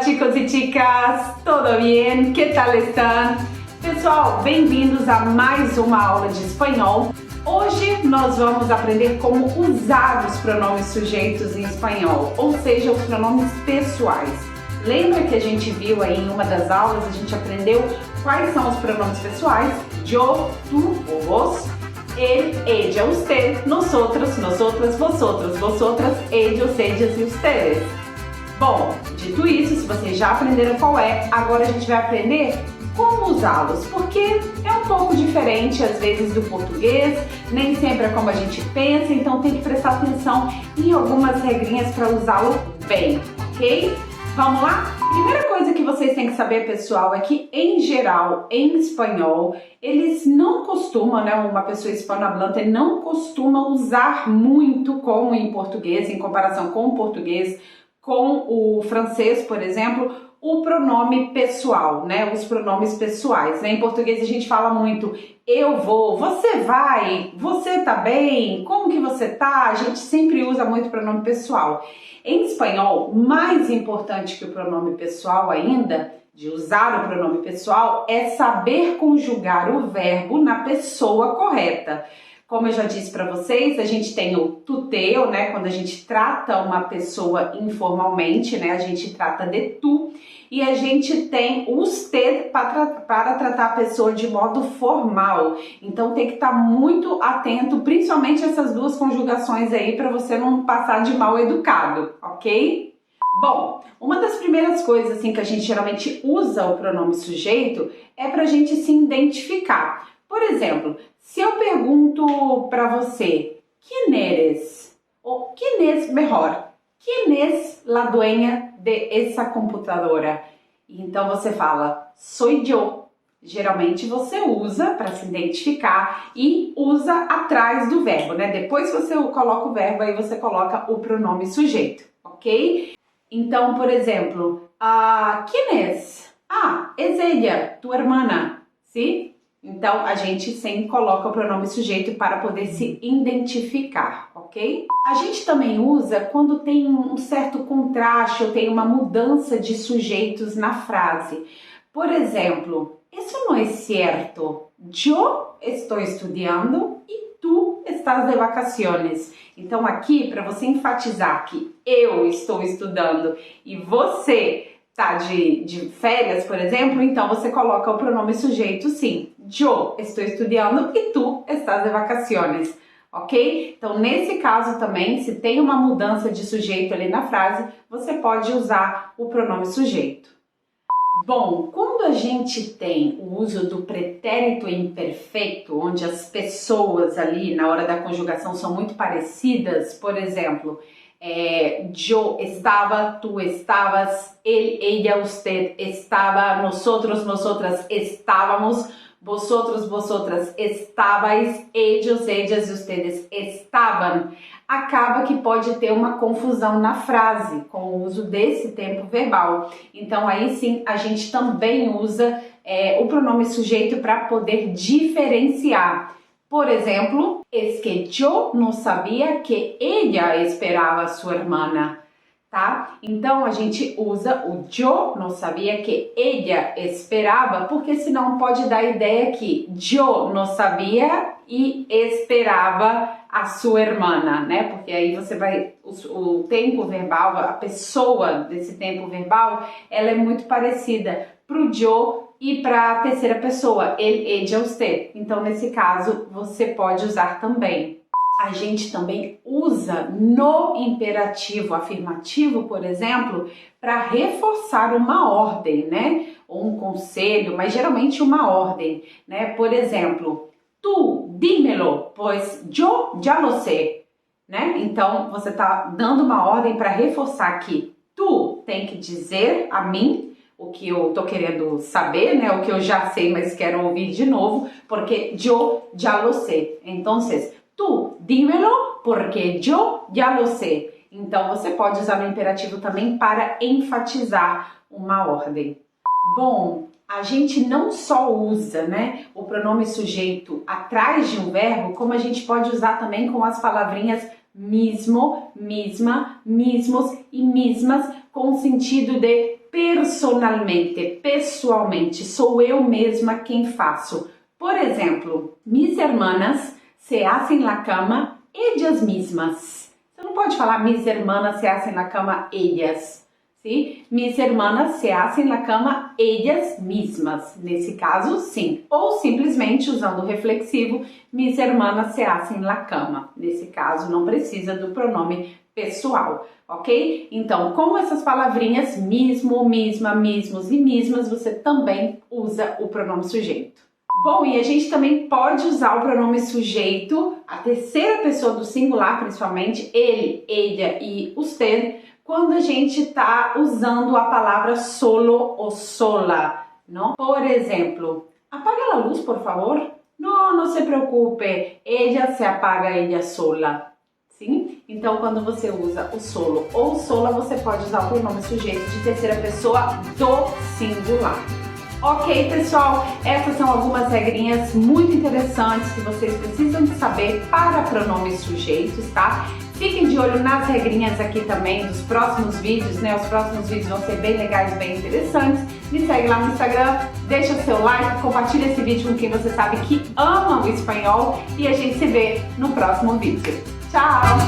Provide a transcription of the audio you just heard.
chicos e chicas, tudo bem? Que tal estão? Pessoal, bem-vindos a mais uma aula de espanhol. Hoje nós vamos aprender como usar os pronomes sujeitos em espanhol, ou seja, os pronomes pessoais. Lembra que a gente viu aí em uma das aulas, a gente aprendeu quais são os pronomes pessoais? Eu, tu ou vos, ele, ella, usted, nosotros, nosotras, vosotros, vosotras, ellos, ellas e ustedes. Bom, dito isso, se vocês já aprenderam qual é, agora a gente vai aprender como usá-los, porque é um pouco diferente às vezes do português, nem sempre é como a gente pensa, então tem que prestar atenção em algumas regrinhas para usá-lo bem, ok? Vamos lá? Primeira coisa que vocês têm que saber, pessoal, é que em geral, em espanhol, eles não costumam, né, uma pessoa hispanohablante não costuma usar muito como em português, em comparação com o português, com o francês, por exemplo, o pronome pessoal, né? Os pronomes pessoais, né? Em português a gente fala muito eu vou, você vai, você tá bem, como que você tá? A gente sempre usa muito pronome pessoal. Em espanhol, mais importante que o pronome pessoal ainda, de usar o pronome pessoal, é saber conjugar o verbo na pessoa correta. Como eu já disse para vocês, a gente tem o tuteo, né? Quando a gente trata uma pessoa informalmente, né? A gente trata de tu. E a gente tem o usted para tratar a pessoa de modo formal. Então tem que estar muito atento, principalmente essas duas conjugações aí, para você não passar de mal educado, ok? Bom, uma das primeiras coisas assim que a gente geralmente usa o pronome sujeito é para a gente se identificar. Por exemplo, se eu pergunto para você, ¿quién eres? Ou ¿quién es mejor? ¿Quién es la dueña de esa computadora? Então você fala, soy yo. Geralmente você usa para se identificar e usa atrás do verbo, né? Depois você coloca o verbo, aí você coloca o pronome sujeito, ok? Então, por exemplo, ¿quién es? Es ella, tu hermana, ¿sí? Então, a gente sempre coloca o pronome sujeito para poder se identificar, ok? A gente também usa quando tem um certo contraste ou tem uma mudança de sujeitos na frase. Por exemplo, isso não é certo. Eu estou estudando e tu estás de vacaciones. Então, aqui, para você enfatizar que eu estou estudando e você tá de férias, por exemplo, então você coloca o pronome sujeito sim. Eu estou estudando e tu estás de vacaciones, ok? Então, nesse caso também, se tem uma mudança de sujeito ali na frase, você pode usar o pronome sujeito. Bom, quando a gente tem o uso do pretérito imperfeito, onde as pessoas ali na hora da conjugação são muito parecidas, por exemplo, yo estaba, tú estabas, él, ella, usted estaba, nosotros, nosotras estábamos, vosotros, vosotras estabais, ellos, ellas e ustedes estavam. Acaba que pode ter uma confusão na frase com o uso desse tempo verbal. Então aí sim a gente também usa o pronome sujeito para poder diferenciar. Por exemplo, es que yo no sabía que ella esperaba a su hermana, tá? Então, a gente usa o yo no sabía que ella esperaba, porque senão pode dar a ideia que yo no sabía e esperava a sua hermana, né? Porque aí você vai, o tempo verbal, a pessoa desse tempo verbal, ela é muito parecida pro yo e para a terceira pessoa, ele, ella, usted. Então, nesse caso, você pode usar também. A gente também usa no imperativo afirmativo, por exemplo, para reforçar uma ordem, né? Ou um conselho, mas geralmente uma ordem, né? Por exemplo, tú, dímelo, pues yo ya lo sé, né? Então, você está dando uma ordem para reforçar que tu tem que dizer a mim o que eu tô querendo saber, né? O que eu já sei, mas quero ouvir de novo, porque yo ya lo sé. Entonces, tú, dímelo, porque yo ya lo sé. Então, você pode usar no imperativo também para enfatizar uma ordem. Bom, a gente não só usa, né, o pronome sujeito atrás de um verbo, como a gente pode usar também com as palavrinhas mismo, misma, mismos e mismas, com o sentido de personalmente, pessoalmente, sou eu mesma quem faço. Por exemplo, mis hermanas se hacen la cama ellas mismas. Você não pode falar mis hermanas se hacen la cama ellas. Sim? Mis hermanas se hacen la cama ellas mismas. Nesse caso, sim. Ou simplesmente usando o reflexivo, mis hermanas se hacen la cama. Nesse caso, não precisa do pronome pessoal, ok? Então, com essas palavrinhas mismo, misma, mismos e mismas, você também usa o pronome sujeito. Bom, e a gente também pode usar o pronome sujeito, a terceira pessoa do singular, principalmente, ele, ella e usted, quando a gente está usando a palavra solo ou sola, não? Por exemplo, apaga a luz, por favor. Não se preocupe, ella se apaga ella sola. Sim? Então, quando você usa o solo ou sola, você pode usar o pronome sujeito de terceira pessoa do singular. Ok, pessoal? Essas são algumas regrinhas muito interessantes que vocês precisam de saber para pronomes sujeitos, tá? Fiquem de olho nas regrinhas aqui também dos próximos vídeos, né? Os próximos vídeos vão ser bem legais, bem interessantes. Me segue lá no Instagram, deixa seu like, compartilha esse vídeo com quem você sabe que ama o espanhol e a gente se vê no próximo vídeo. Tchau!